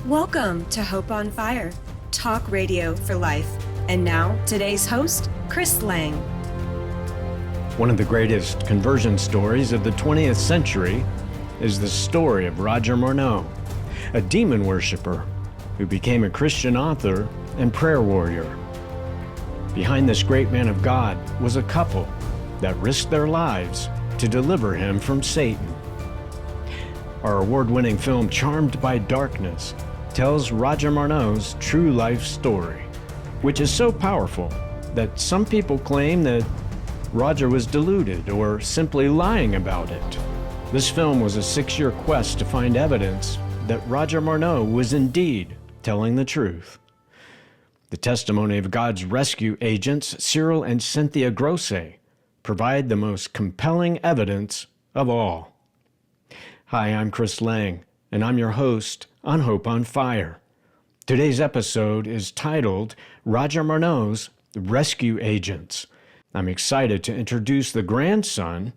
Welcome to Hope on Fire, talk radio for life. And now, today's host, Chris Lang. One of the greatest conversion stories of the 20th century is the story of Roger Morneau, a demon worshiper who became a Christian author and prayer warrior. Behind this great man of God was a couple that risked their lives to deliver him from Satan. Our award-winning film, Charmed by Darkness, tells Roger Morneau's true life story, which is so powerful that some people claim that Roger was deluded or simply lying about it. This film was a 6-year quest to find evidence that Roger Morneau was indeed telling the truth. The testimony of God's rescue agents, Cyril and Cynthia Grosse, provide the most compelling evidence of all. Hi, I'm Chris Lang, and I'm your host on Hope on Fire. Today's episode is titled Roger Morneau's Rescue Agents. I'm excited to introduce the grandson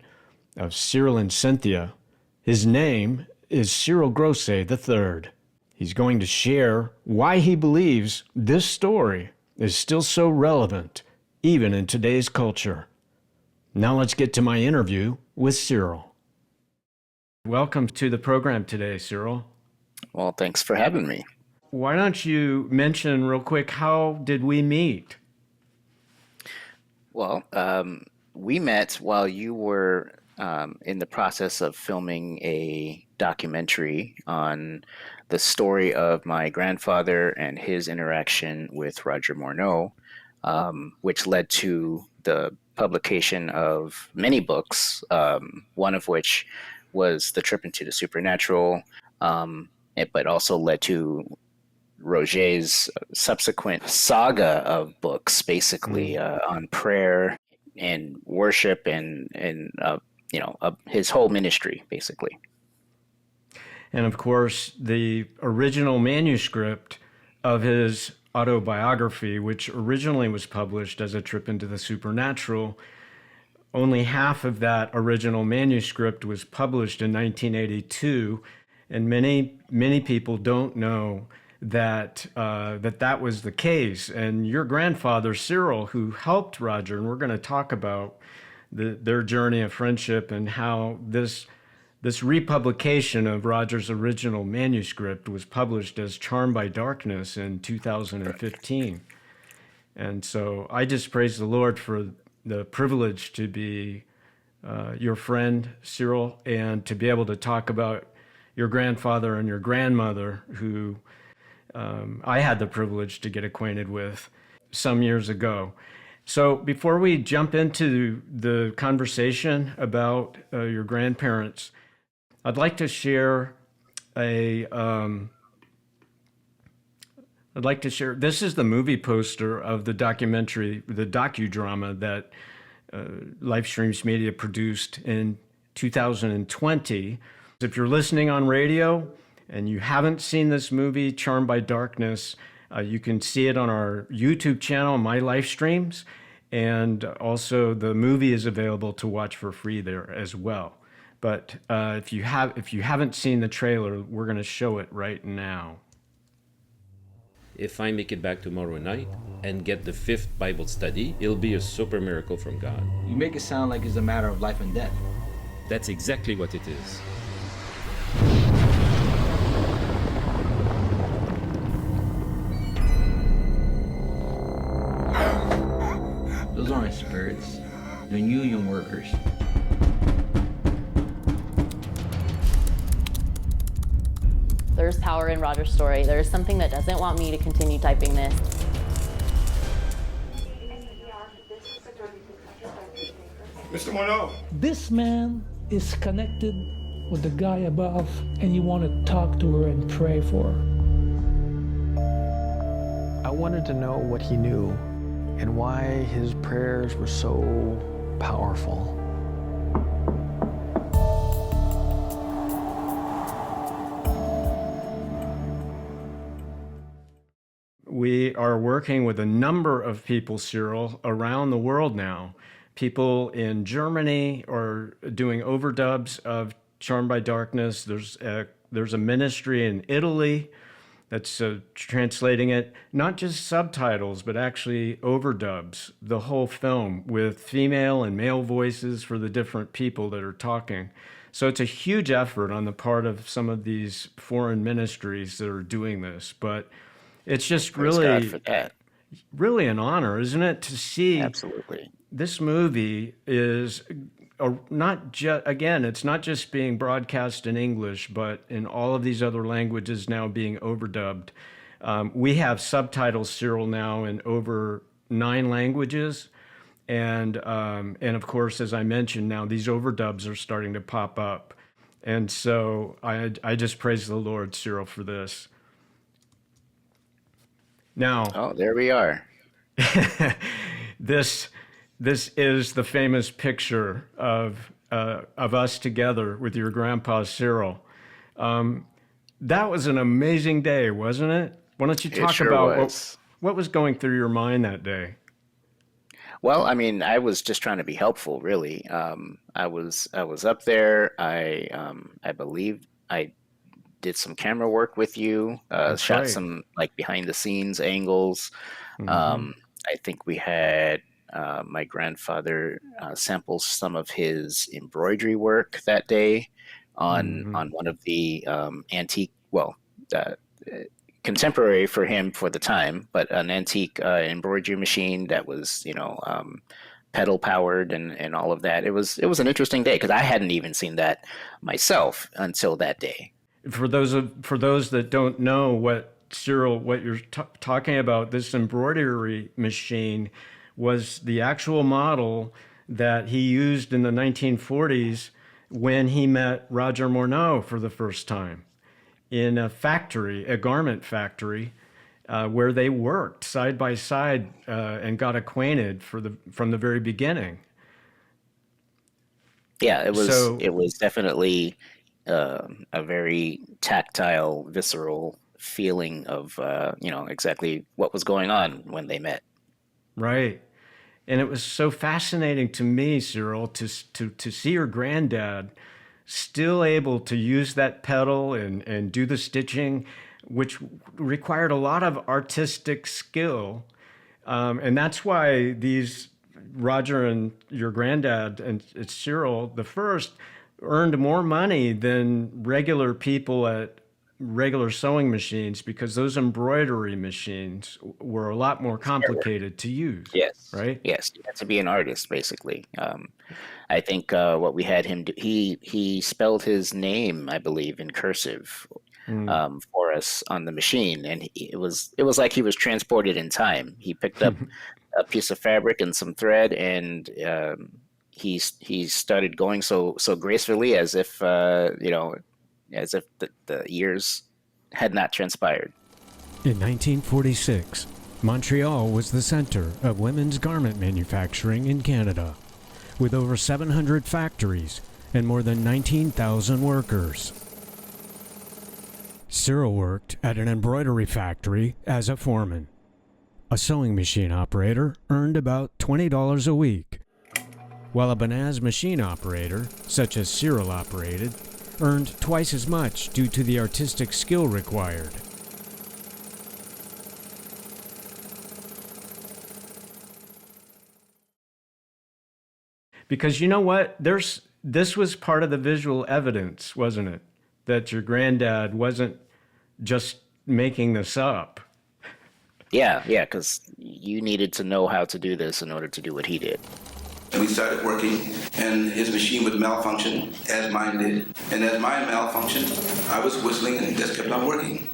of Cyril and Cynthia. His name is Cyril Grosse III. He's going to share why he believes this story is still so relevant, even in today's culture. Now let's get to my interview with Cyril. Welcome to the program today, Cyril. Well, thanks for having me. Why don't you mention real quick, how did we meet? Well, we met while you were in the process of filming a documentary on the story of my grandfather and his interaction with Roger Morneau, which led to the publication of many books, one of which was The Trip into the Supernatural, but also led to Roger's subsequent saga of books, basically on prayer and worship and his whole ministry, basically. And of course, the original manuscript of his autobiography, which originally was published as A Trip into the Supernatural, only half of that original manuscript was published in 1982, and many people don't know that that was the case. And your grandfather, Cyril, who helped Roger, and we're going to talk about their journey of friendship and how this republication of Roger's original manuscript was published as Charmed by Darkness in 2015. And so I just praise the Lord for the privilege to be your friend, Cyril, and to be able to talk about your grandfather and your grandmother, who I had the privilege to get acquainted with some years ago. So before we jump into the conversation about your grandparents, I'd like to share this is the movie poster of the documentary, the docudrama that Livestreams Media produced in 2020. If you're listening on radio and you haven't seen this movie, Charmed by Darkness, you can see it on our YouTube channel, My Livestreams, and also the movie is available to watch for free there as well. But if you haven't seen the trailer, we're going to show it right now. If I make it back tomorrow night and get the 5th Bible study, it'll be a super miracle from God. You make it sound like it's a matter of life and death. That's exactly what it is. Those aren't spirits. They're union workers. There's power in Roger's story. There's something that doesn't want me to continue typing this. Mr. Morneau. This man is connected with the guy above, and you want to talk to her and pray for her. I wanted to know what he knew and why his prayers were so powerful. We are working with a number of people, Cyril, around the world now. People in Germany are doing overdubs of Charmed by Darkness. There's a ministry in Italy that's translating it, not just subtitles, but actually overdubs the whole film with female and male voices for the different people that are talking. So it's a huge effort on the part of some of these foreign ministries that are doing this. But it's just Praise God for that. really an honor, isn't it, to see Absolutely. this movie is not just, again, it's not just being broadcast in English, but in all of these other languages now being overdubbed. We have subtitles, Cyril, now in over 9 languages. And of course, as I mentioned, now these overdubs are starting to pop up. And so I just praise the Lord, Cyril, for this. Now, Oh, there we are. this is the famous picture of us together with your grandpa Cyril. That was an amazing day, wasn't it? Why don't you It talk sure about was. what was going through your mind that day? Well, I mean, I was just trying to be helpful, really. I was up there. I believe I did some camera work with you. That's Shot right. some like behind the scenes angles. Mhm. I think we had my grandfather sample some of his embroidery work that day on one of the antique, well, uh, contemporary for him for the time, but an antique embroidery machine that was, pedal powered and all of that. It was an interesting day because I hadn't even seen that myself until that day. For those that don't know what you're talking about, this embroidery machine was the actual model that he used in the 1940s when he met Roger Morneau for the first time in a garment factory, where they worked side by side and got acquainted from the very beginning. Yeah, So, it was definitely a very tactile, visceral feeling of exactly what was going on when they met. right. And it was so fascinating to me, Cyril, to see your granddad still able to use that pedal and do the stitching, which required a lot of artistic skill. And that's why these Roger and your granddad and it's Cyril, the first, earned more money than regular people at regular sewing machines because those embroidery machines were a lot more complicated to use, Yes, right? yes, you had to be an artist basically. I think what we had him do, he spelled his name, I believe, in cursive for us on the machine, and it was like he was transported in time. He picked up a piece of fabric and some thread, and he started going so gracefully as if the years had not transpired. In 1946, Montreal was the center of women's garment manufacturing in Canada, with over 700 factories and more than 19,000 workers. Cyril worked at an embroidery factory as a foreman. A sewing machine operator earned about $20 a week, while a Banaz machine operator, such as Cyril operated, earned twice as much due to the artistic skill required. Because you know what? This was part of the visual evidence, wasn't it? That your granddad wasn't just making this up. Yeah, because you needed to know how to do this in order to do what he did. We started working, and his machine would malfunction, as mine did. And as mine malfunctioned, I was whistling and just kept on working.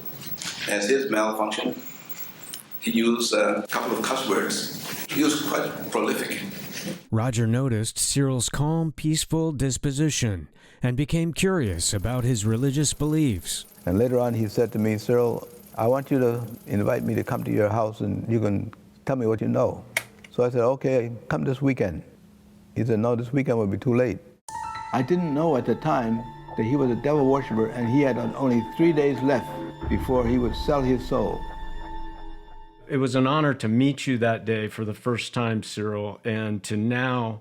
As his malfunctioned, he used a couple of cuss words. He was quite prolific. Roger noticed Cyril's calm, peaceful disposition and became curious about his religious beliefs. And later on he said to me, Cyril, I want you to invite me to come to your house and you can tell me what you know. So I said, okay, come this weekend. He said, no, this weekend would be too late. I didn't know at the time that he was a devil worshiper and he had only 3 days left before he would sell his soul. It was an honor to meet you that day for the first time, Cyril, and to now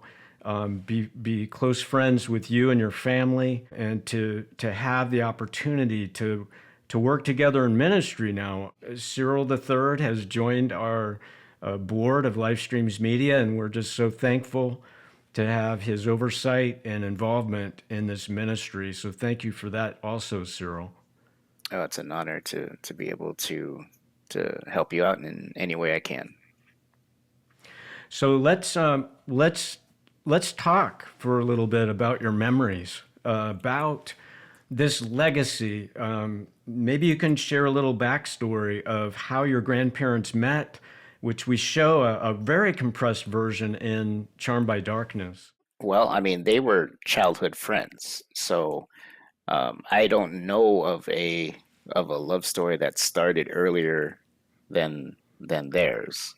be close friends with you and your family, and to have the opportunity to to work together in ministry now. Cyril III has joined our board of Livestreams Media, and we're just so thankful to have his oversight and involvement in this ministry. So thank you for that also, Cyril. Oh, it's an honor to be able to help you out in any way I can. So let's talk for a little bit about your memories, about this legacy. Maybe you can share a little backstory of how your grandparents met, which we show a very compressed version in Charmed by Darkness. Well, I mean, they were childhood friends, so I don't know of a love story that started earlier than theirs.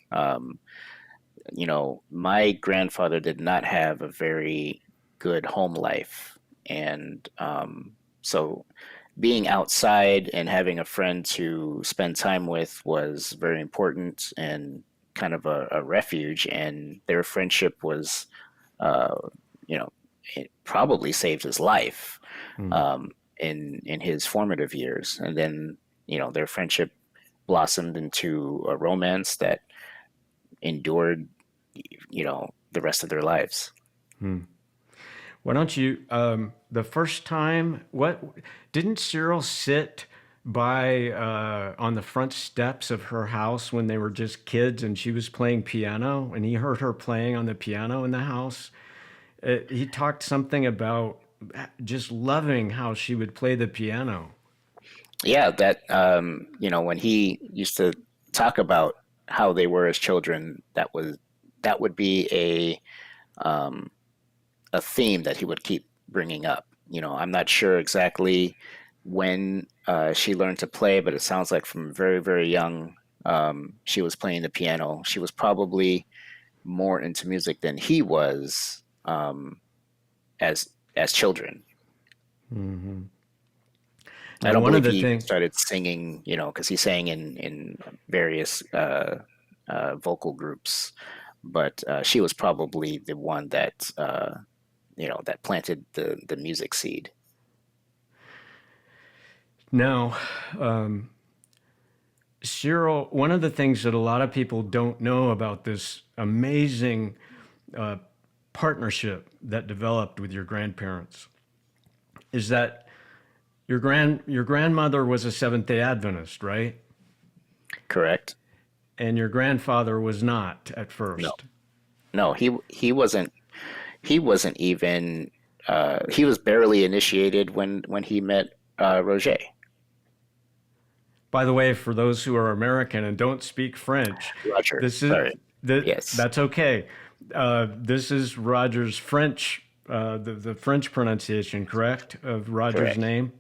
You know, my grandfather did not have a very good home life, and so being outside and having a friend to spend time with was very important and kind of a refuge. And their friendship was, you know, it probably saved his life in his formative years. And then, you know, their friendship blossomed into a romance that endured, you know, the rest of their lives. Why don't you, the first time, didn't Cyril sit by on the front steps of her house when they were just kids and she was playing piano and he heard her playing on the piano in the house? He talked something about just loving how she would play the piano. Yeah, that, you know, when he used to talk about how they were as children, that would be a theme that he would keep bringing up. You know, I'm not sure exactly when she learned to play, but it sounds like from very, very young, she was playing the piano. She was probably more into music than he was as children. Mm-hmm. I don't believe he started singing, you know, because he sang in various vocal groups, but she was probably the one that you know, that planted the music seed. Now, Cyril, one of the things that a lot of people don't know about this amazing partnership that developed with your grandparents is that your grandmother was a Seventh-day Adventist, right? Correct. And your grandfather was not at first. No, he wasn't. He wasn't even. He was barely initiated when he met Roger. By the way, for those who are American and don't speak French, Roger. Yes, that's okay. This is Roger's French, the French pronunciation, correct, of Roger's name?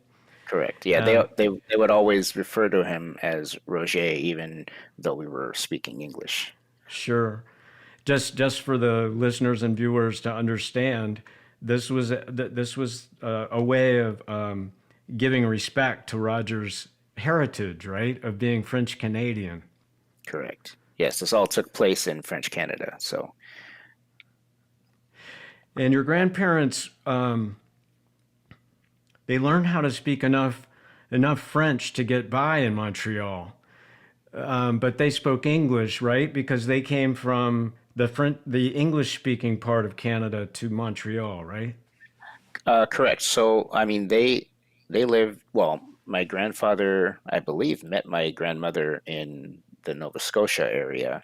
Correct. Yeah, they would always refer to him as Roger, even though we were speaking English. Sure. Just for the listeners and viewers to understand, this was a way of giving respect to Roger's heritage, right, of being French Canadian. Correct. Yes, this all took place in French Canada. So, and your grandparents, they learned how to speak enough French to get by in Montreal, but they spoke English, right, because they came from the English-speaking part of Canada to Montreal, right? Correct. So, I mean, they lived, well, my grandfather, I believe, met my grandmother in the Nova Scotia area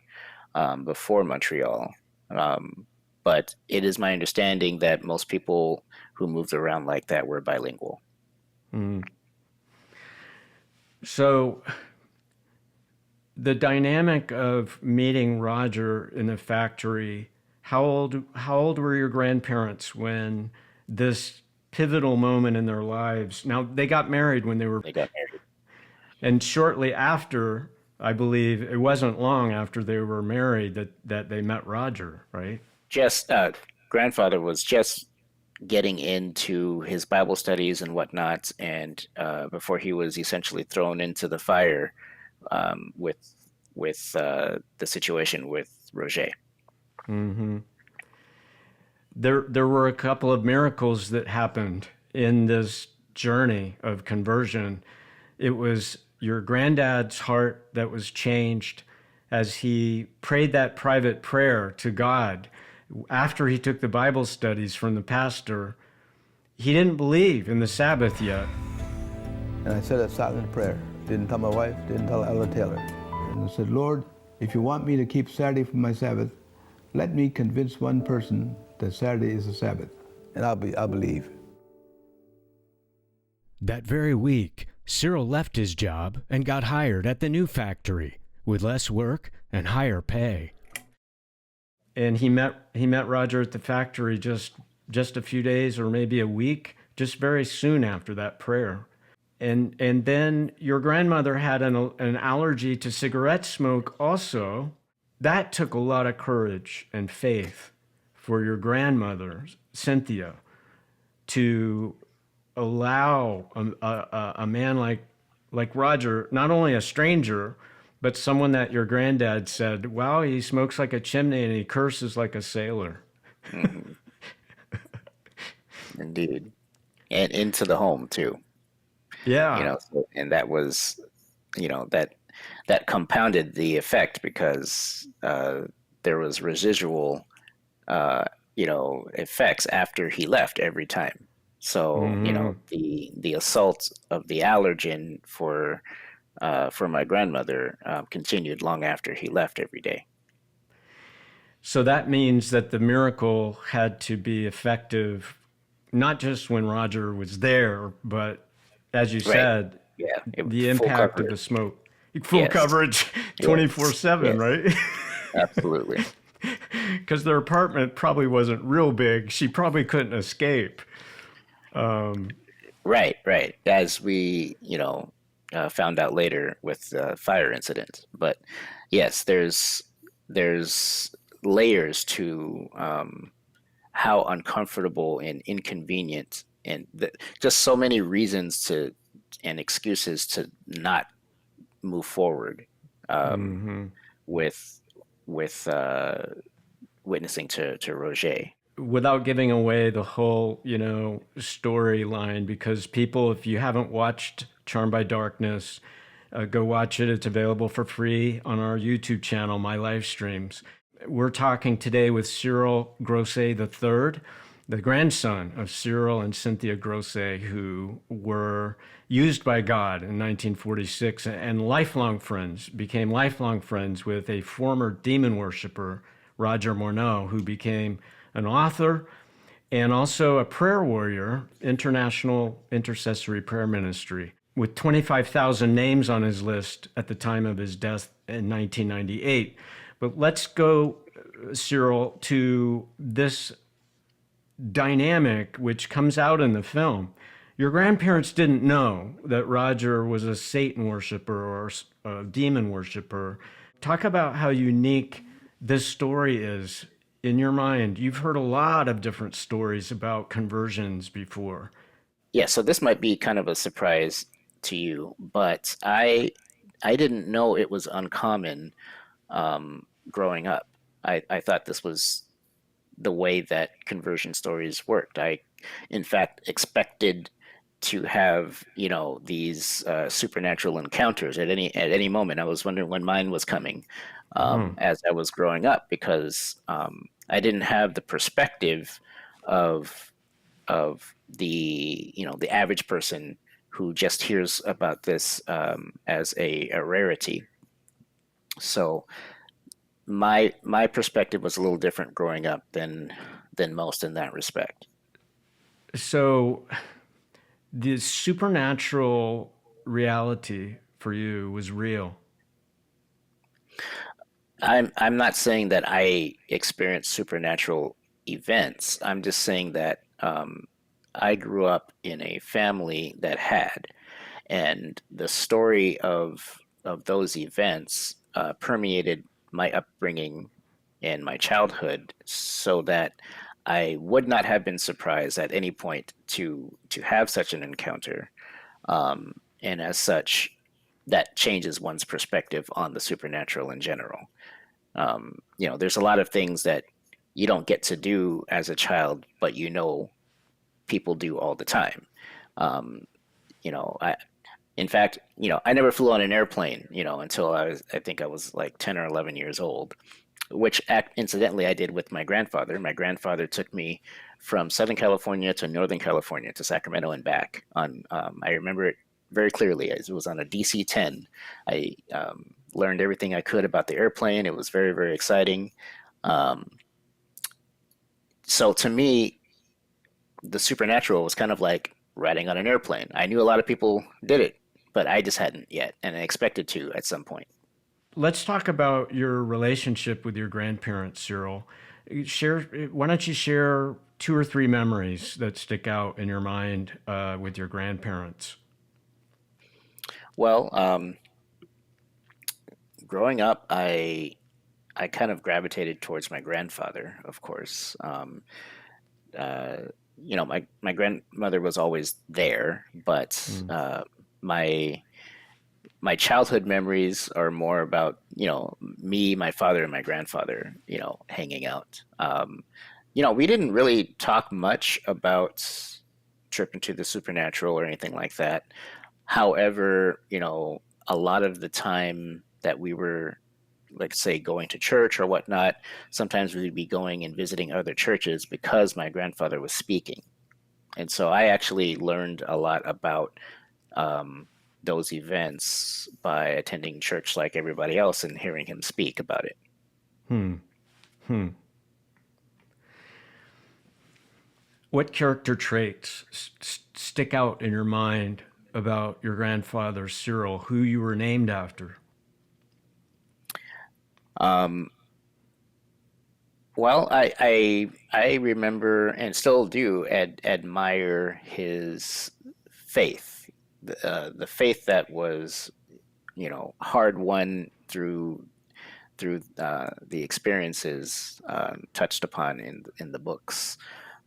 before Montreal. But it is my understanding that most people who moved around like that were bilingual. Mm. So the dynamic of meeting Roger in the factory, how old were your grandparents when this pivotal moment in their lives? Now, they got married when they got married. And shortly after, I believe, it wasn't long after they were married that they met Roger, right? Just, grandfather was just getting into his Bible studies and whatnot, and before he was essentially thrown into the fire with the situation with Roger. Mm-hmm. There were a couple of miracles that happened in this journey of conversion it was your granddad's heart that was changed as he prayed that private prayer to God after he took the Bible studies from the pastor. He didn't believe in the Sabbath yet. And I said a silent prayer. Didn't tell my wife, didn't tell Ella Taylor. And I said, Lord, if you want me to keep Saturday for my Sabbath, let me convince one person that Saturday is a Sabbath, and I'll believe. That very week, Cyril left his job and got hired at the new factory with less work and higher pay. And he met Roger at the factory just a few days or maybe a week, just very soon after that prayer. And then your grandmother had an allergy to cigarette smoke also. That took a lot of courage and faith for your grandmother, Cynthia, to allow a man like Roger, not only a stranger, but someone that your granddad said, wow, he smokes like a chimney and he curses like a sailor. Mm-hmm. Indeed. And into the home too. Yeah. And that was, that compounded the effect because there was residual, effects after he left every time. So, the assault of the allergen for my grandmother continued long after he left every day. So that means that the miracle had to be effective, not just when Roger was there, but as you said, the impact coverage of the smoke. Full coverage 24/7, right? Absolutely. Because their apartment probably wasn't real big. She probably couldn't escape. Right. As we, found out later with the fire incident. But yes, there's layers to how uncomfortable and inconvenient and just so many reasons and excuses to not move forward with witnessing to Roger. Without giving away the whole, storyline, because people, if you haven't watched Charmed by Darkness, go watch it. It's available for free on our YouTube channel, my live streams. We're talking today with Cyril Grosset III, the grandson of Cyril and Cynthia Grosset, who were used by God in 1946 and became lifelong friends with a former demon worshiper, Roger Morneau, who became an author and also a prayer warrior, International Intercessory Prayer Ministry, with 25,000 names on his list at the time of his death in 1998. But let's go, Cyril, to this dynamic which comes out in the film. Your grandparents didn't know that Roger was a Satan worshiper or a demon worshiper. Talk about how unique this story is in your mind. You've heard a lot of different stories about conversions before. Yeah, so this might be kind of a surprise to you, but I didn't know it was uncommon growing up. I thought this was the way that conversion stories worked. I, in fact, expected to have, these supernatural encounters at any moment. I was wondering when mine was coming as I was growing up, because I didn't have the perspective of the the average person who just hears about this as a rarity. So my perspective was a little different growing up than most in that respect. So the supernatural reality for you was real. I'm not saying that I experienced supernatural events. I'm just saying that I grew up in a family that had, and the story of those events permeated my upbringing and my childhood, so that I would not have been surprised at any point to have such an encounter, and as such, that changes one's perspective on the supernatural in general. There's a lot of things that you don't get to do as a child, but people do all the time. In fact, I never flew on an airplane, until I think I was like 10 or 11 years old, which incidentally I did with my grandfather. My grandfather took me from Southern California to Northern California to Sacramento and back. I remember it very clearly. It was on a DC-10. I learned everything I could about the airplane. It was very, very exciting. So to me, the supernatural was kind of like riding on an airplane. I knew a lot of people did it, but I just hadn't yet, and I expected to at some point. Let's talk about your relationship with your grandparents, Cyril. Why don't you share 2 or 3 memories that stick out in your mind with your grandparents? Well, growing up, I kind of gravitated towards my grandfather, of course. My grandmother was always there, but my childhood memories are more about me, my father, and my grandfather hanging out. We didn't really talk much about trip into the supernatural or anything like that. However, a lot of the time that we were, like, say, going to church or whatnot, sometimes we would be going and visiting other churches because my grandfather was speaking. And so I actually learned a lot about those events by attending church like everybody else and hearing him speak about it. What character traits stick out in your mind about your grandfather, Cyril, who you were named after? Well, I remember and still do admire his faith, the faith that was, hard won through the experiences touched upon in the books.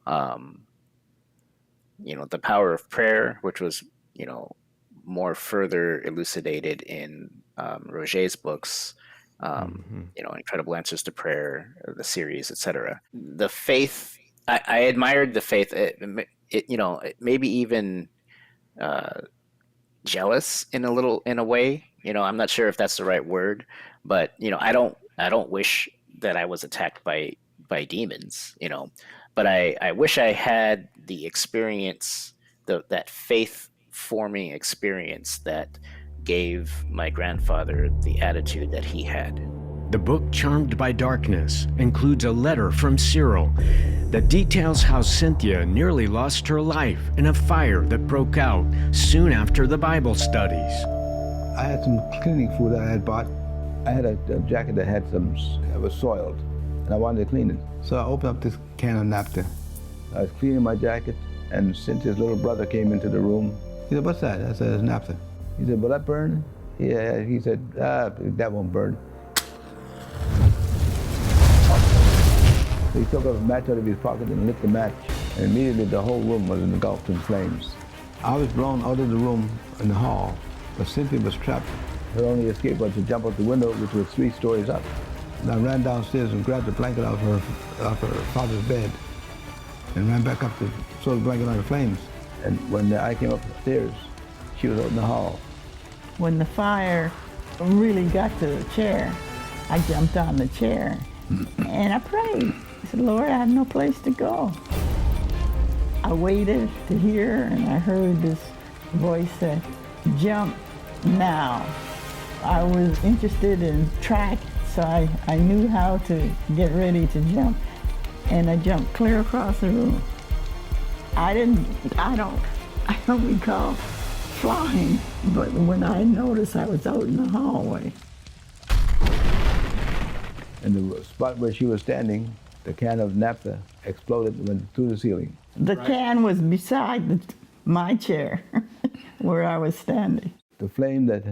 The power of prayer, which was, more further elucidated in Roget's books. Incredible Answers to Prayer, the series, etc. The faith, I admired the faith. Maybe even jealous in a way. I'm not sure if that's the right word, but I don't wish that I was attacked by demons. But I wish I had the experience, that faith forming experience that gave my grandfather the attitude that he had. The book Charmed by Darkness includes a letter from Cyril that details how Cynthia nearly lost her life in a fire that broke out soon after the Bible studies. I had some cleaning fluid that I had bought. I had a jacket that was soiled, and I wanted to clean it. So I opened up this can of naphtha. I was cleaning my jacket, and Cynthia's little brother came into the room. He said, "What's that?" I said, "It's naphtha." He said, "Will that burn?" Yeah. He said, "That won't burn." So he took a match out of his pocket and lit the match, and immediately the whole room was engulfed in flames. I was blown out of the room in the hall, but Cynthia was trapped. Her only escape was to jump out the window, which was 3 stories up. And I ran downstairs and grabbed the blanket off her father's bed and ran back up to throw the blanket on the flames. And when I came upstairs, she was out in the hall. When the fire really got to the chair, I jumped on the chair and I prayed. I said, "Lord, I have no place to go." I waited to hear, and I heard this voice say, "Jump now." I was interested in track, so I knew how to get ready to jump, and I jumped clear across the room. I don't recall flying, but when I noticed, I was out in the hallway. In the spot where she was standing, the can of naphtha exploded and went through the ceiling. The can was beside my chair where I was standing. The flame that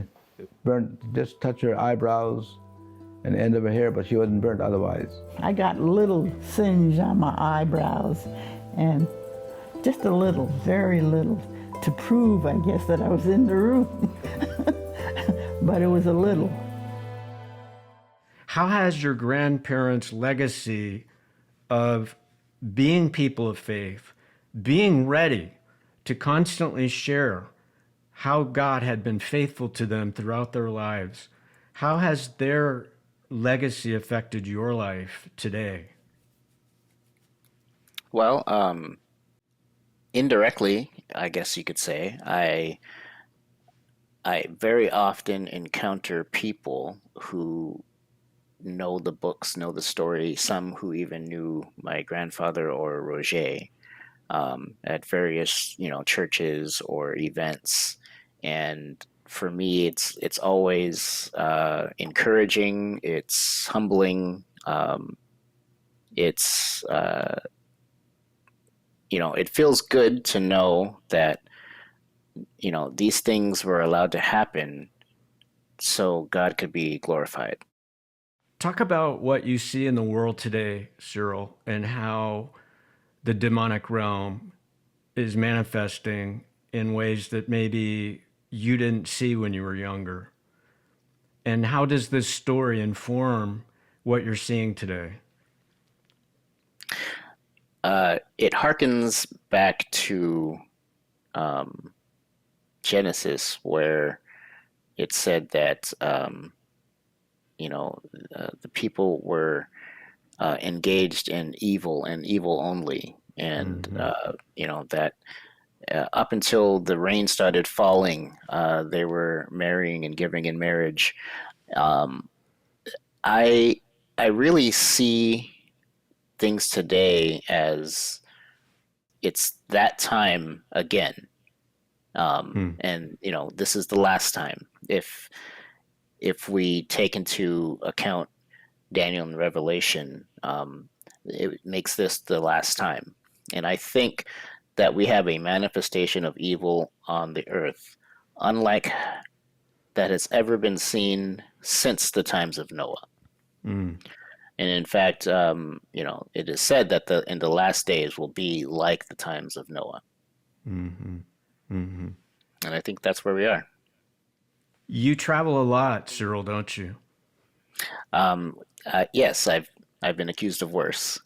burnt just touched her eyebrows and the end of her hair, but she wasn't burnt otherwise. I got a little singe on my eyebrows, and just a little, very little, to prove, I guess, that I was in the room. But it was a little. How has your grandparents' legacy of being people of faith, being ready to constantly share, how God had been faithful to them throughout their lives. How has their legacy affected your life today? Well, indirectly, I guess you could say, I very often encounter people who know the books, know the story, some who even knew my grandfather or Roger, at various, churches or events. And for me, it's always encouraging. It's humbling. It's it feels good to know that these things were allowed to happen so God could be glorified. Talk about what you see in the world today, Cyril, and how the demonic realm is manifesting in ways that maybe you didn't see when you were younger. And how does this story inform what you're seeing today? It harkens back to Genesis, where it said that the people were engaged in evil and evil only, and that up until the rain started falling, they were marrying and giving in marriage. I really see things today as it's that time again. And this is the last time. If we take into account Daniel and Revelation, it makes this the last time. And I think that we have a manifestation of evil on the earth, unlike that has ever been seen since the times of Noah. And in fact, it is said that in the last days will be like the times of Noah. And I think that's where we are. You travel a lot, Cyril, don't you? Yes, I've been accused of worse.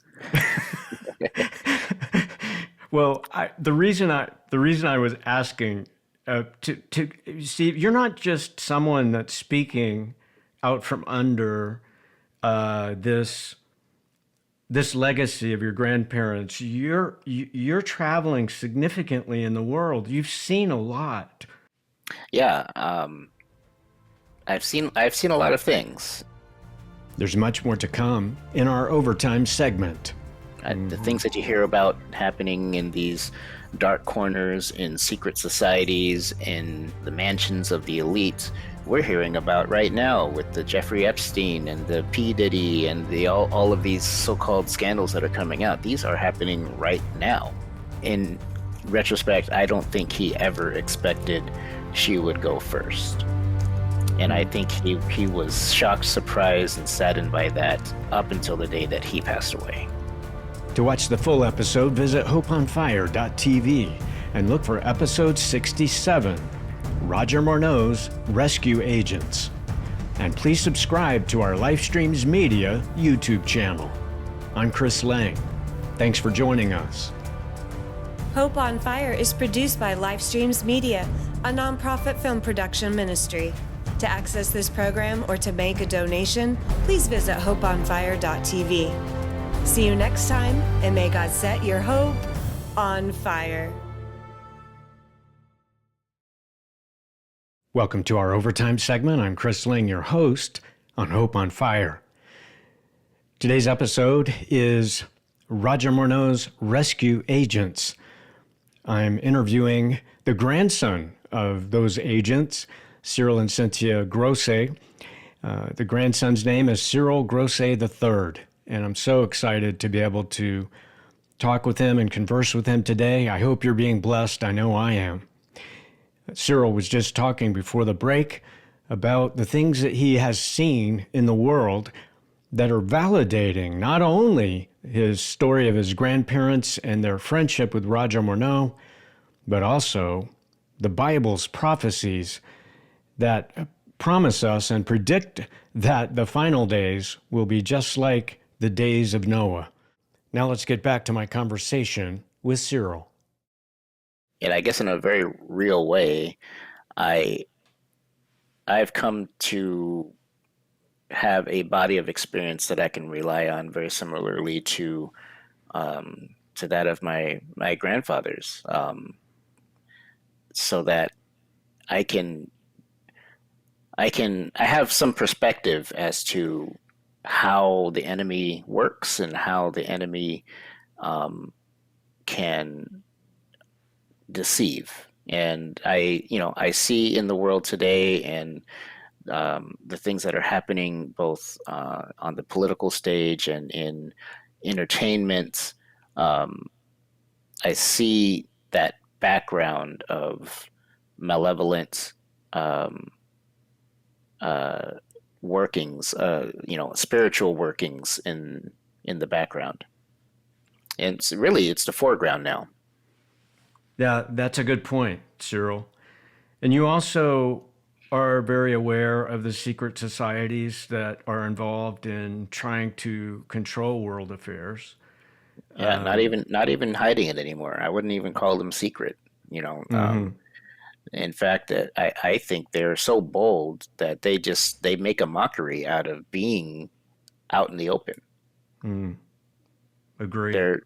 Well, the reason I was asking to see, you're not just someone that's speaking out from under this legacy of your grandparents. You're traveling significantly in the world. You've seen a lot. Yeah, I've seen a lot of things. There's much more to come in our overtime segment. The things that you hear about happening in these dark corners, in secret societies, in the mansions of the elite, we're hearing about right now with the Jeffrey Epstein and the P. Diddy and all of these so-called scandals that are coming out. These are happening right now. In retrospect, I don't think he ever expected she would go first. And I think he was shocked, surprised, and saddened by that up until the day that he passed away. To watch the full episode, visit hopeonfire.tv and look for episode 67, Roger Morneau's Rescue Agents. And please subscribe to our Livestreams Media YouTube channel. I'm Chris Lang. Thanks for joining us. Hope on Fire is produced by Livestreams Media, a nonprofit film production ministry. To access this program or to make a donation, please visit hopeonfire.tv. See you next time, and may God set your hope on fire. Welcome to our overtime segment. I'm Chris Lang, your host on Hope on Fire. Today's episode is Roger Morneau's Rescue Agents. I'm interviewing the grandson of those agents, Cyril and Cynthia Grosset. The grandson's name is Cyril Grosset III. And I'm so excited to be able to talk with him and converse with him today. I hope you're being blessed. I know I am. Cyril was just talking before the break about the things that he has seen in the world that are validating not only his story of his grandparents and their friendship with Roger Morneau, but also the Bible's prophecies that promise us and predict that the final days will be just like the days of Noah. Now let's get back to my conversation with Cyril. And I guess in a very real way, I I've come to have a body of experience that I can rely on very similarly to that of my grandfathers, so that I can I have some perspective as to how the enemy works and how the enemy um, can deceive. And I see in the world today and the things that are happening both on the political stage and in entertainment. Um, I see that background of malevolent um, uh, workings, spiritual workings in the background, and it's the foreground now. Yeah, that's a good point, Cyril. And you also are very aware of the secret societies that are involved in trying to control world affairs. Yeah, not even hiding it anymore. I wouldn't even call them secret. You know, Mhm. in fact, I think they're so bold that they make a mockery out of being out in the open. Mm, agree. They're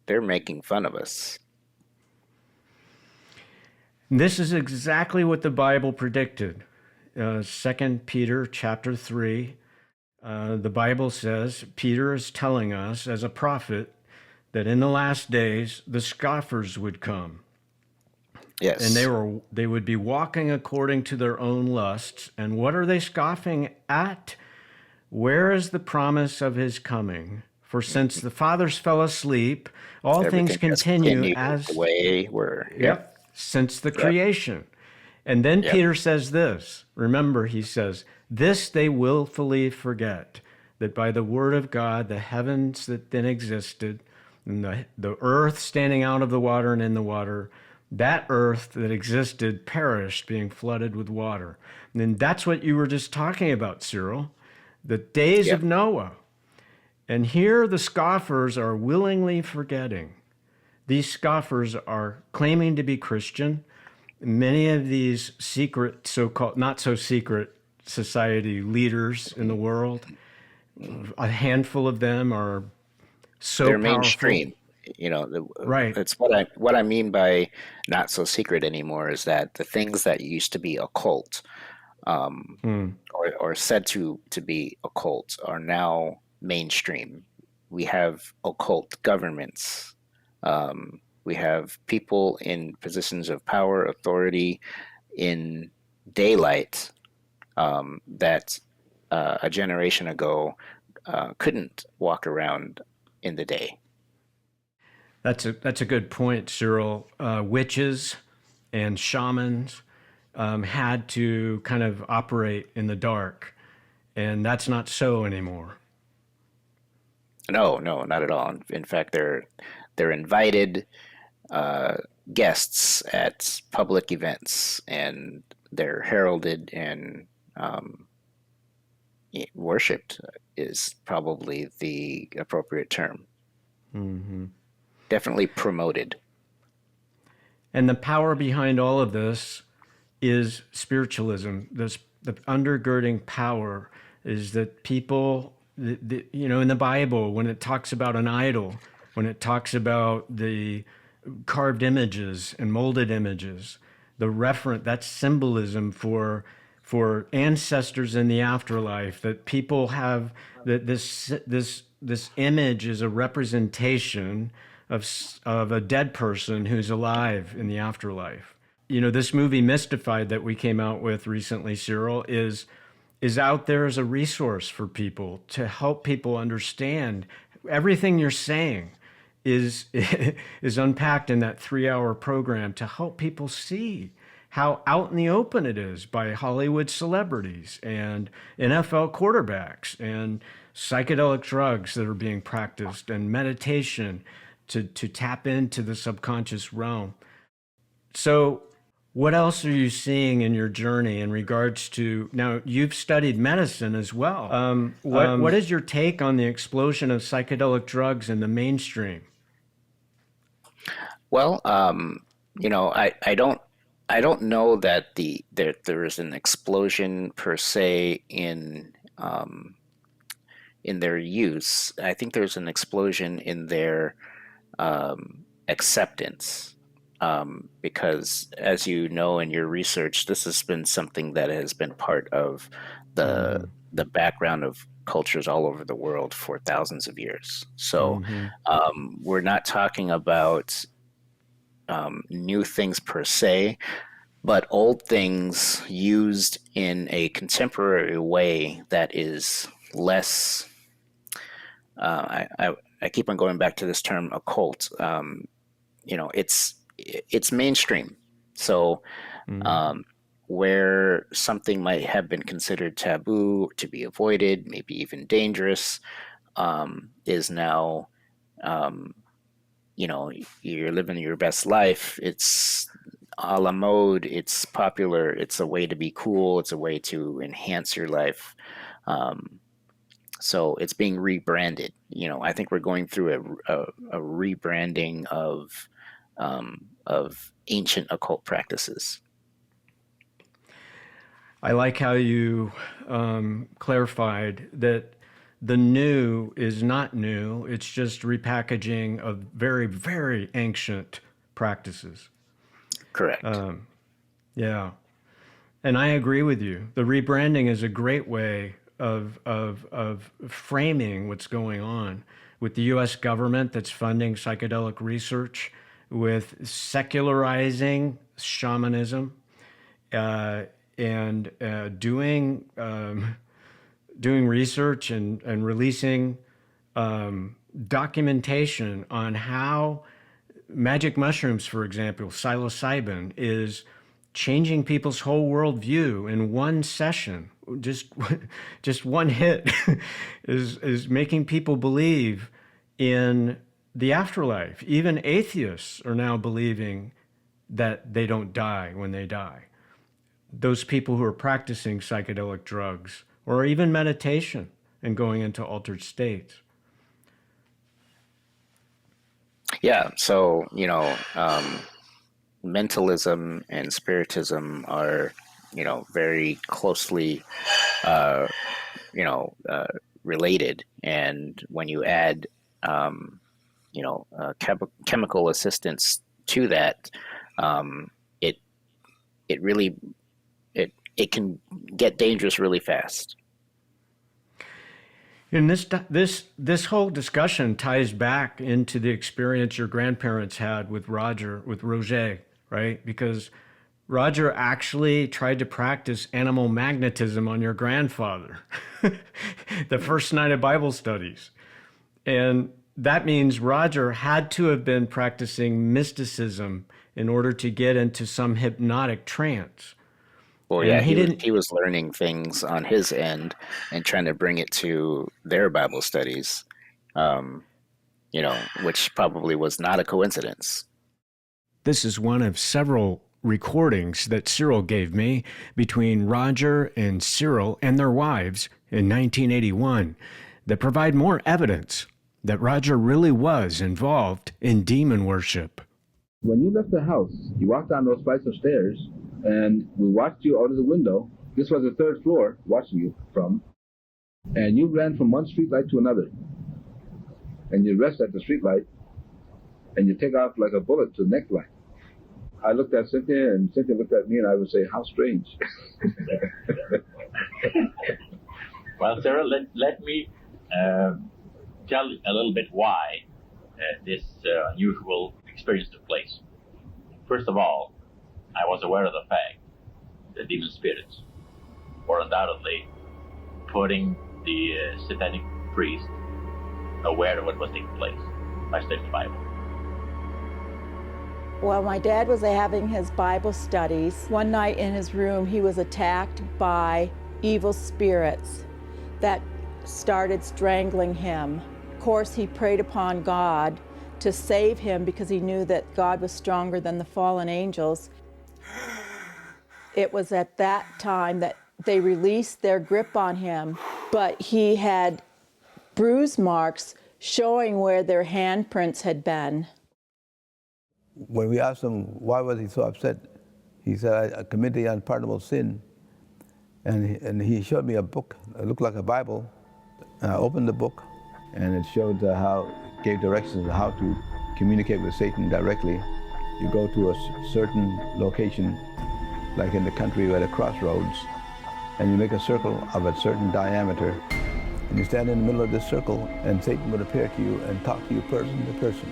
they're making fun of us. This is exactly what the Bible predicted. 2 Peter chapter 3, the Bible says, Peter is telling us as a prophet that in the last days the scoffers would come. Yes. And they would be walking according to their own lusts. And what are they scoffing at? Where is the promise of his coming? For since the fathers fell asleep, all things Everything has continue continued as the way were. yep, since the creation. And then Peter says this. Remember, he says, this they willfully forget, that by the word of God, the heavens that then existed, and the earth standing out of the water and in the water, that earth that existed perished, being flooded with water. And that's what you were just talking about, Cyril, the days of Noah. And here the scoffers are willingly forgetting. These scoffers are claiming to be Christian. Many of these secret, so-called, not so secret society leaders in the world, a handful of them are so They're powerful. mainstream. Right. It's what I mean by not so secret anymore is that the things that used to be occult, or said to be occult, are now mainstream. We have occult governments. We have people in positions of power, authority, in daylight, that a generation ago couldn't walk around in the day. That's a good point, Cyril. Witches and shamans had to kind of operate in the dark, and that's not so anymore. No, not at all. In fact, they're invited guests at public events, and they're heralded and worshipped is probably the appropriate term. Mm-hmm. Definitely promoted. And the power behind all of this is spiritualism. The undergirding power is that people, in the Bible, when it talks about an idol, when it talks about the carved images and molded images, that's symbolism for ancestors in the afterlife, that people have that this image is a representation of a dead person who's alive in the afterlife. This movie Mystified that we came out with recently, Cyril, is out there as a resource for people to help people understand everything you're saying is unpacked in that 3-hour program to help people see how out in the open it is by Hollywood celebrities and NFL quarterbacks and psychedelic drugs that are being practiced and meditation to tap into the subconscious realm. So what else are you seeing in your journey in regards to, now you've studied medicine as well. What is your take on the explosion of psychedelic drugs in the mainstream? Well, I don't I don't know that there is an explosion per se in their use. I think there's an explosion in their acceptance. Because, as you know in your research, this has been something that has been part of the background of cultures all over the world for thousands of years. So we're not talking about new things per se, but old things used in a contemporary way that is less. I keep on going back to this term occult. It's mainstream. So where something might have been considered taboo, to be avoided, maybe even dangerous, is now, you're living your best life. It's a la mode. It's popular. It's a way to be cool. It's a way to enhance your life. So it's being rebranded. I think we're going through a rebranding of ancient occult practices. I like how you clarified that the new is not new. It's just repackaging of very, very ancient practices. Correct. Yeah. And I agree with you. The rebranding is a great way of framing what's going on with the U.S. government that's funding psychedelic research, with secularizing shamanism, and doing research and releasing documentation on how magic mushrooms, for example, psilocybin, is changing people's whole worldview in one session. Just one hit is making people believe in the afterlife. Even atheists are now believing that they don't die when they die. Those people who are practicing psychedelic drugs or even meditation and going into altered states. Yeah. So, mentalism and spiritism are, very closely, related. And when you add, chemical assistance to that, it really it can get dangerous really fast. And this whole discussion ties back into the experience your grandparents had with Roger, right? Because Roger actually tried to practice animal magnetism on your grandfather the first night of Bible studies. And that means Roger had to have been practicing mysticism in order to get into some hypnotic trance. Well, yeah, he was learning things on his end and trying to bring it to their Bible studies, which probably was not a coincidence. This is one of several recordings that Cyril gave me between Roger and Cyril and their wives in 1981 that provide more evidence that Roger really was involved in demon worship. When you left the house, you walked down those flights of stairs, and we watched you out of the window. This was the third floor, watching you from, and you ran from one streetlight to another. And you rest at the streetlight, and you take off like a bullet to the next light. I looked at Cynthia, and Cynthia looked at me, and I would say, "How strange." Well, Sarah, let me tell you a little bit why this unusual experience took place. First of all, I was aware of the fact that demon spirits were undoubtedly putting the satanic priest aware of what was taking place by studying the Bible. While my dad was having his Bible studies, one night in his room he was attacked by evil spirits that started strangling him. Of course, he prayed upon God to save him because he knew that God was stronger than the fallen angels. It was at that time that they released their grip on him, but he had bruise marks showing where their handprints had been. When we asked him why was he so upset, He said, I committed the unpardonable sin. And he showed me a book. It looked like a Bible. And I opened the book, and it showed gave directions on how to communicate with Satan directly. You go to a certain location, like in the country at a crossroads, and you make a circle of a certain diameter, and you stand in the middle of this circle, and Satan would appear to you and talk to you person to person.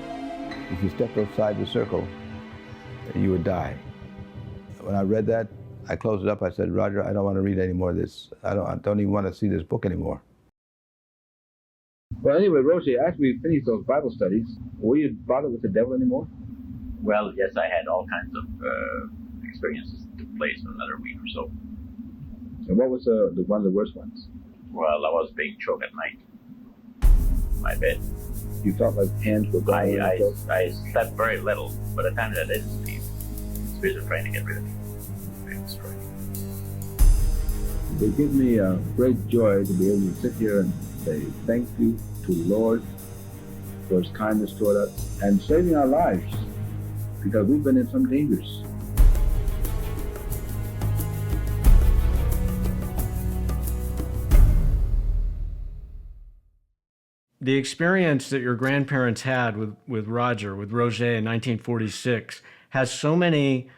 If you stepped outside the circle, you would die. When I read that, I closed it up. I said, Roger, I don't want to read any more of this. I don't even want to see this book anymore. Well, anyway, Roger, after we finished those Bible studies, were you bothered with the devil anymore? Well, yes, I had all kinds of experiences that took place for another week or so. And what was one of the worst ones? Well, I was being choked at night. My bed. You felt like hands were going I slept very little. By the time that I didn't sleep, spirits were trying to get rid of me. It gives me great joy to be able to sit here and say thank you to the Lord for His kindness toward us and saving our lives, because we've been in some dangers. The experience that your grandparents had with Roger in 1946 has so many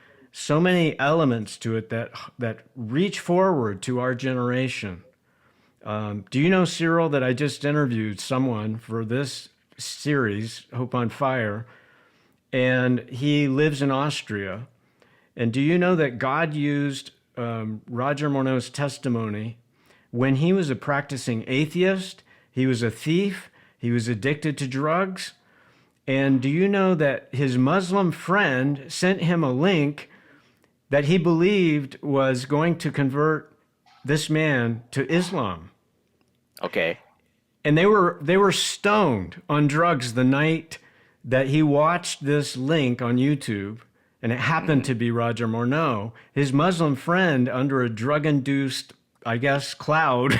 elements to it that reach forward to our generation. Do you know, Cyril, that I just interviewed someone for this series, Hope on Fire, and he lives in Austria. And do you know that God used Roger Morneau's testimony when he was a practicing atheist? He was a thief. He was addicted to drugs. And do you know that his Muslim friend sent him a link that he believed was going to convert this man to Islam? Okay. And they were stoned on drugs the night that he watched this link on YouTube, and it happened to be Roger Morneau. His Muslim friend, under a drug-induced, I guess, cloud,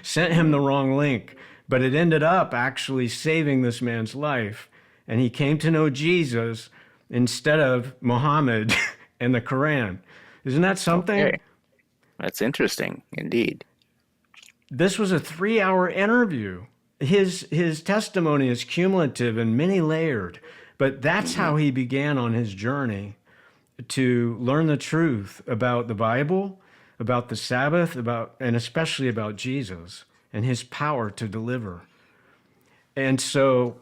sent him the wrong link. But it ended up actually saving this man's life, and he came to know Jesus instead of Muhammad and the Quran. Isn't that something? Okay. That's interesting, indeed. This was a 3-hour interview. His testimony is cumulative and many layered, but that's how he began on his journey to learn the truth about the Bible, about the Sabbath, and especially about Jesus and his power to deliver. And so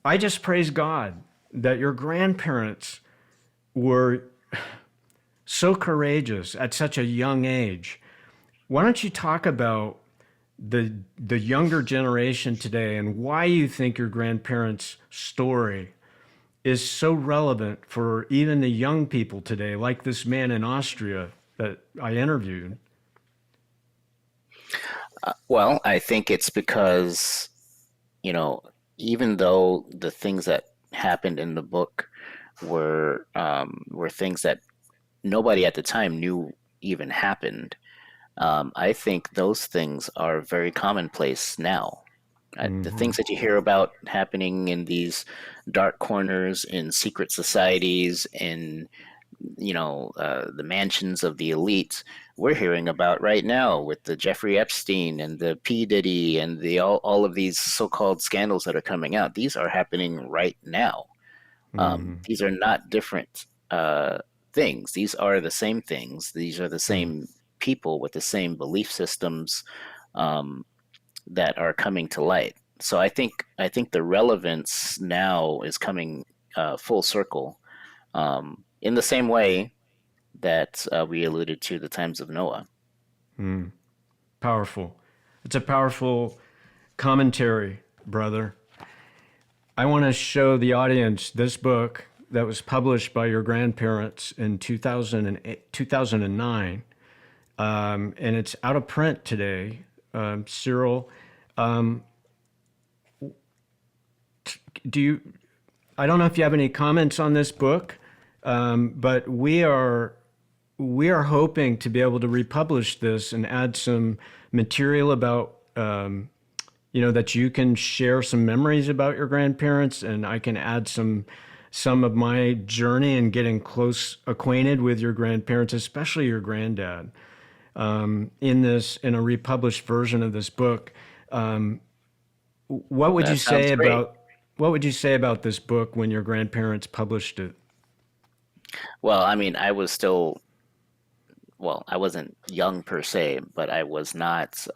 I just praise God that your grandparents were so courageous at such a young age. Why don't you talk about the younger generation today and why you think your grandparents' story is so relevant for even the young people today, like this man in Austria that I interviewed? Well, I think it's because, even though the things that happened in the book were things that nobody at the time knew even happened, I think those things are very commonplace now. The things that you hear about happening in these dark corners, in secret societies, in the mansions of the elite, we're hearing about right now with the Jeffrey Epstein and the P. Diddy and all of these so-called scandals that are coming out. These are happening right now. These are not different things. These are the same things. These are the same people with the same belief systems that are coming to light. So I think the relevance now is coming full circle, in the same way that we alluded to the times of Noah. Powerful. It's a powerful commentary, brother. I want to show the audience this book that was published by your grandparents in 2009. And it's out of print today. Cyril, I don't know if you have any comments on this book, but we are hoping to be able to republish this and add some material about, that you can share some memories about your grandparents, and I can add some some of my journey in getting close acquainted with your grandparents, especially your granddad. In a republished version of this book, what would you say about this book when your grandparents published it? Well, I mean, I wasn't young per se, but I was not.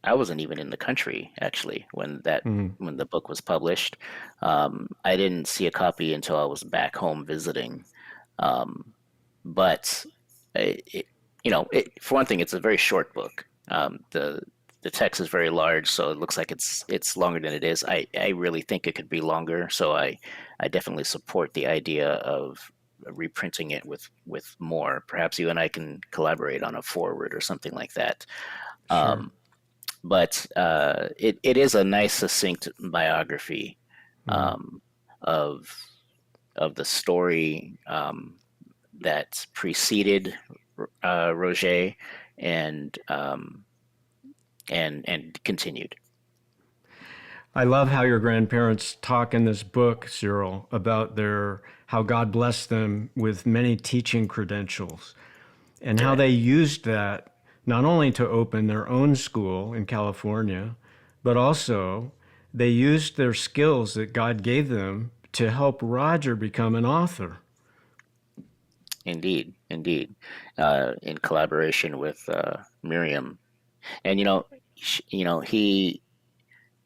I wasn't even in the country actually when the book was published. I didn't see a copy until I was back home visiting. But for one thing, it's a very short book. The text is very large, so it looks like it's longer than it is. I really think it could be longer, so I definitely support the idea of reprinting it with more. Perhaps you and I can collaborate on a foreword or something like that. Sure. But it is a nice, succinct biography of the story that preceded Roger and continued. I love how your grandparents talk in this book, Cyril, about how God blessed them with many teaching credentials and how they used that not only to open their own school in California, but also they used their skills that God gave them to help Roger become an author. Indeed. In collaboration with Miriam. And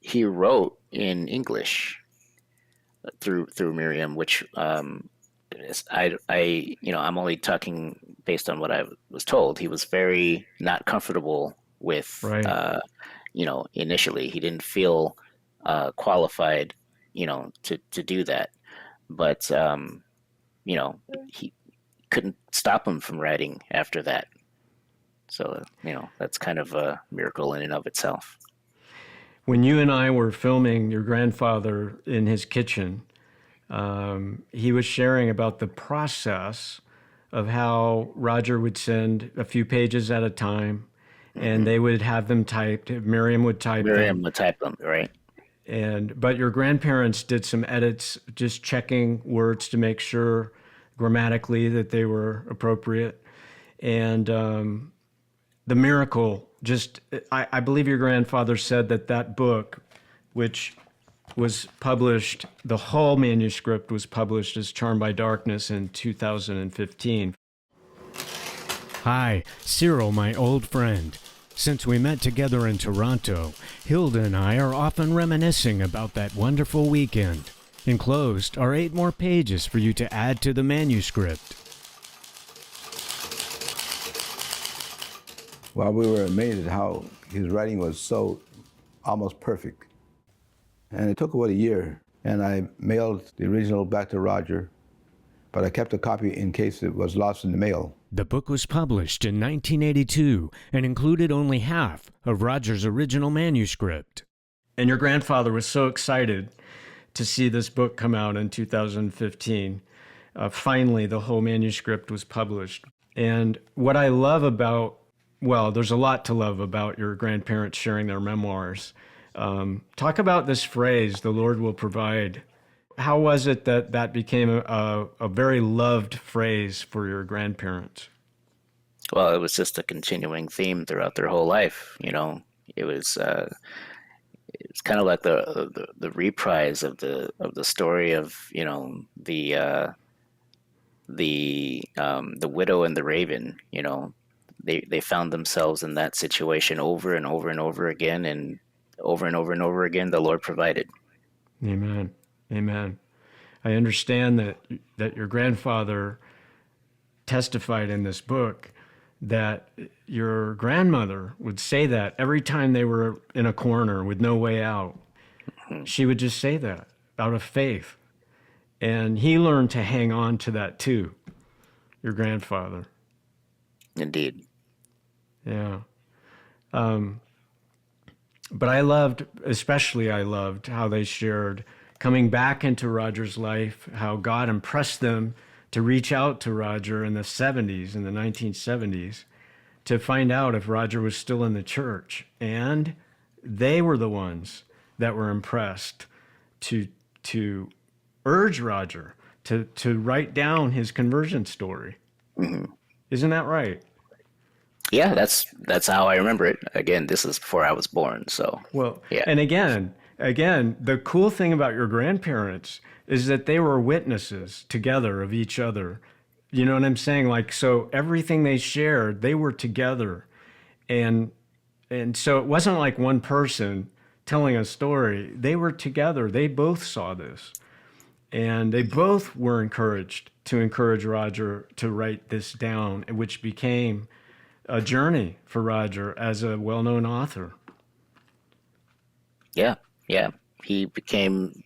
he wrote in English through Miriam, which I'm only talking based on what I was told. He was very not comfortable with, initially he didn't feel qualified, to do that, but he couldn't stop him from writing after that. So, that's kind of a miracle in and of itself. When you and I were filming your grandfather in his kitchen, he was sharing about the process of how Roger would send a few pages at a time, and they would have them typed. Miriam would type them, right? But your grandparents did some edits, just checking words to make sure grammatically that they were appropriate. And the miracle, I believe your grandfather said that book, which was published, the whole manuscript was published as Charmed by Darkness in 2015. Hi, Cyril, my old friend. Since we met together in Toronto, Hilda and I are often reminiscing about that wonderful weekend. Enclosed are 8 more pages for you to add to the manuscript. Well, we were amazed at how his writing was so almost perfect. And it took about a year, and I mailed the original back to Roger, but I kept a copy in case it was lost in the mail. The book was published in 1982 and included only half of Roger's original manuscript. And your grandfather was so excited to see this book come out in 2015. Finally, the whole manuscript was published. And what I love there's a lot to love about your grandparents sharing their memoirs. Talk about this phrase, "the Lord will provide." How was it that became a very loved phrase for your grandparents? Well, it was just a continuing theme throughout their whole life. It was kind of like the reprise of the story of the widow and the raven. They found themselves in that situation over and over and over again, and over and over and over again, the Lord provided. Amen. Amen. I understand that your grandfather testified in this book that your grandmother would say that every time they were in a corner with no way out. She would just say that out of faith. And he learned to hang on to that too, your grandfather. Indeed. Yeah. But I especially loved how they shared coming back into Roger's life, how God impressed them to reach out to Roger in the 1970s, to find out if Roger was still in the church. And they were the ones that were impressed to to urge Roger to write down his conversion story. Mm-hmm. Isn't that right? Yeah, that's how I remember it. Again, this is before I was born, so Well, yeah. and again, the cool thing about your grandparents is that they were witnesses together of each other. You know what I'm saying? Like, so everything they shared, they were together. And so it wasn't like one person telling a story. They were together. They both saw this. And they both were encouraged to encourage Roger to write this down, which became a journey for Roger as a well-known author. Yeah. He became,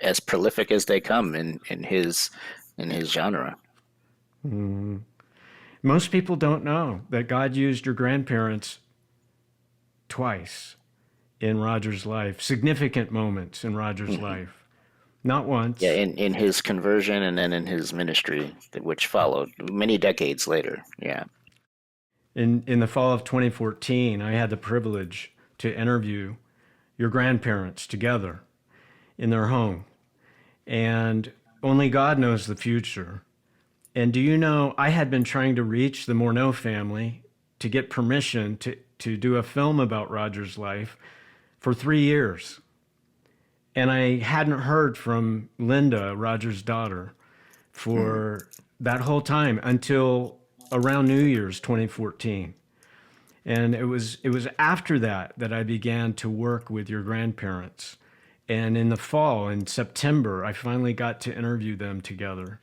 as prolific as they come in his genre. Mm. Most people don't know that God used your grandparents twice in Roger's life, significant moments in Roger's life. Not once. Yeah, in his conversion and then in his ministry, which followed many decades later. Yeah. In the fall of 2014, I had the privilege to interview your grandparents together in their home. And only God knows the future. And do you know, I had been trying to reach the Morneau family to get permission to do a film about Roger's life for 3 years. And I hadn't heard from Linda, Roger's daughter, for that whole time until around New Year's 2014. And it was after that I began to work with your grandparents. And in the fall, in September, I finally got to interview them together.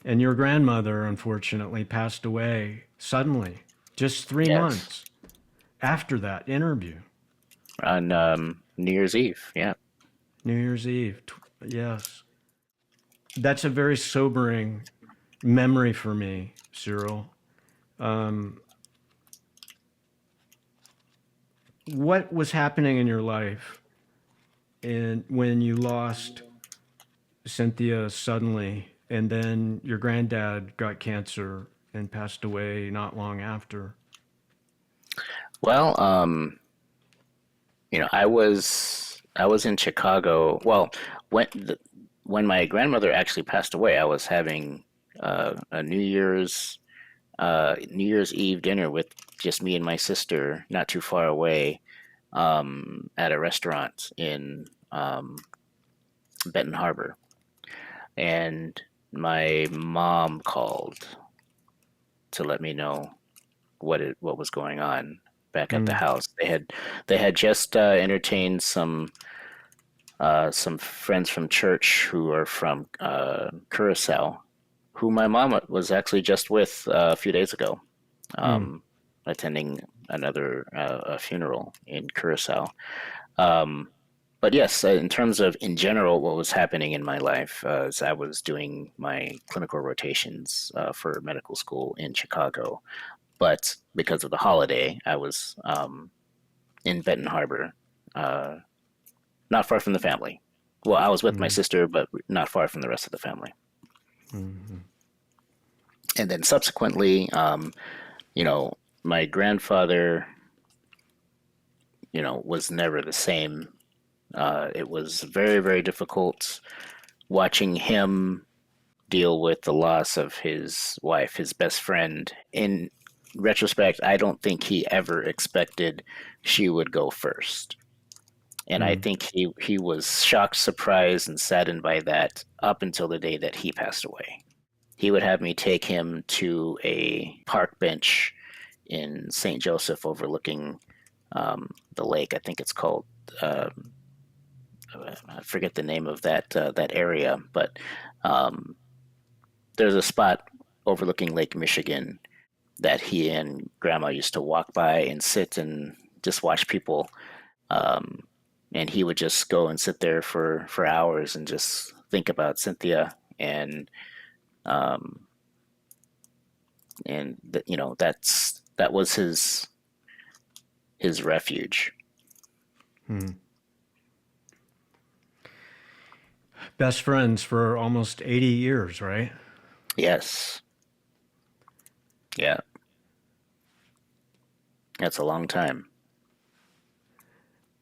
And your grandmother, unfortunately, passed away suddenly, just 3 months after that interview. On New Year's Eve, yeah. New Year's Eve, yes. That's a very sobering memory for me, Cyril. What was happening in your life when you lost Cynthia suddenly, and then your granddad got cancer and passed away not long after? Well, I was in Chicago. Well, when my grandmother actually passed away, I was having a New Year's Eve dinner with just me and my sister, not too far away, at a restaurant in Benton Harbor, and my mom called to let me know what was going on back at the house. They had just entertained some friends from church who are from Curacao, who my mom was actually just with a few days ago, attending another funeral in Curacao. But yes, in terms of, in general, what was happening in my life, as I was doing my clinical rotations for medical school in Chicago. But because of the holiday, I was in Benton Harbor, not far from the family. Well, I was with my sister, but not far from the rest of the family. Mm-hmm. And then subsequently, my grandfather, was never the same. It was very, very difficult watching him deal with the loss of his wife, his best friend. In retrospect, I don't think he ever expected she would go first. And I think he was shocked, surprised, and saddened by that up until the day that he passed away. He would have me take him to a park bench in St. Joseph overlooking the lake. I think it's called, I forget the name of that area, but there's a spot overlooking Lake Michigan that he and Grandma used to walk by and sit and just watch people. And he would just go and sit there for hours and just think about Cynthia, and that was his refuge. Best friends for almost 80 years, right? Yes. Yeah. That's a long time.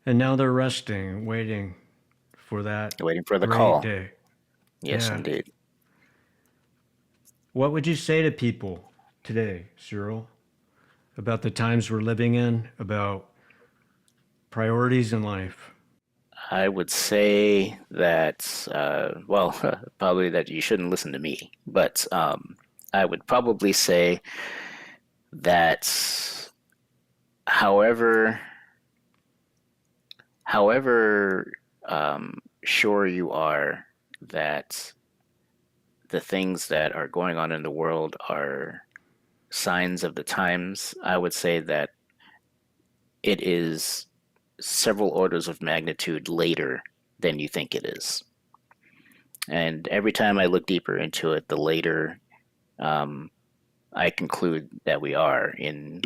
And now they're resting, waiting for that. Waiting for the great call. day. Yes, Yeah. indeed. What would you say to people today, Cyril, about the times we're living in, about priorities in life? I would say that, well, probably that you shouldn't listen to me, but I would probably say that however sure you are that the things that are going on in the world are signs of the times, I would say that it is several orders of magnitude later than you think it is. And every time I look deeper into it, the later I conclude that we are in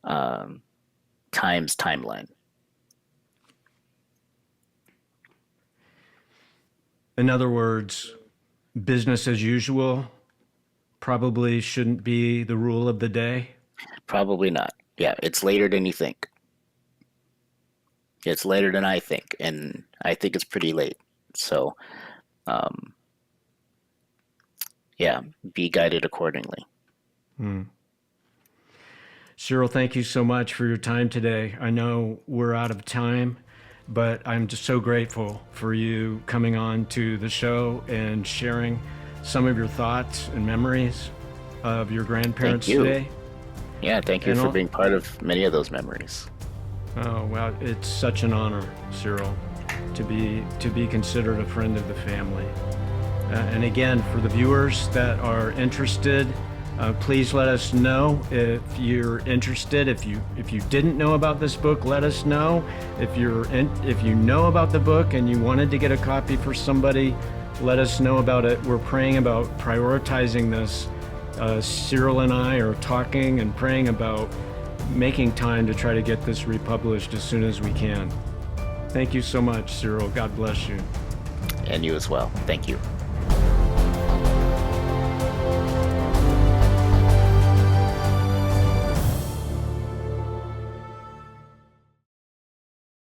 time's timeline. In other words, business as usual probably shouldn't be the rule of the day? Probably not. Yeah, it's later than you think. It's later than I think, and I think it's pretty late. So, yeah, be guided accordingly. Cyril, thank you so much for your time today. I know we're out of time, but I'm just so grateful for you coming on to the show and sharing some of your thoughts and memories of your grandparents today. Yeah, thank you for being part of many of those memories. Oh, well, it's such an honor, Cyril, to be considered a friend of the family. And again, for the viewers that are interested, please let us know if you're interested. If you didn't know about this book, let us know. If you know about the book and you wanted to get a copy for somebody, let us know about it. We're praying about prioritizing this. Cyril and I are talking and praying about making time to try to get this republished as soon as we can. Thank you so much, Cyril. God bless you. And you as well. Thank you.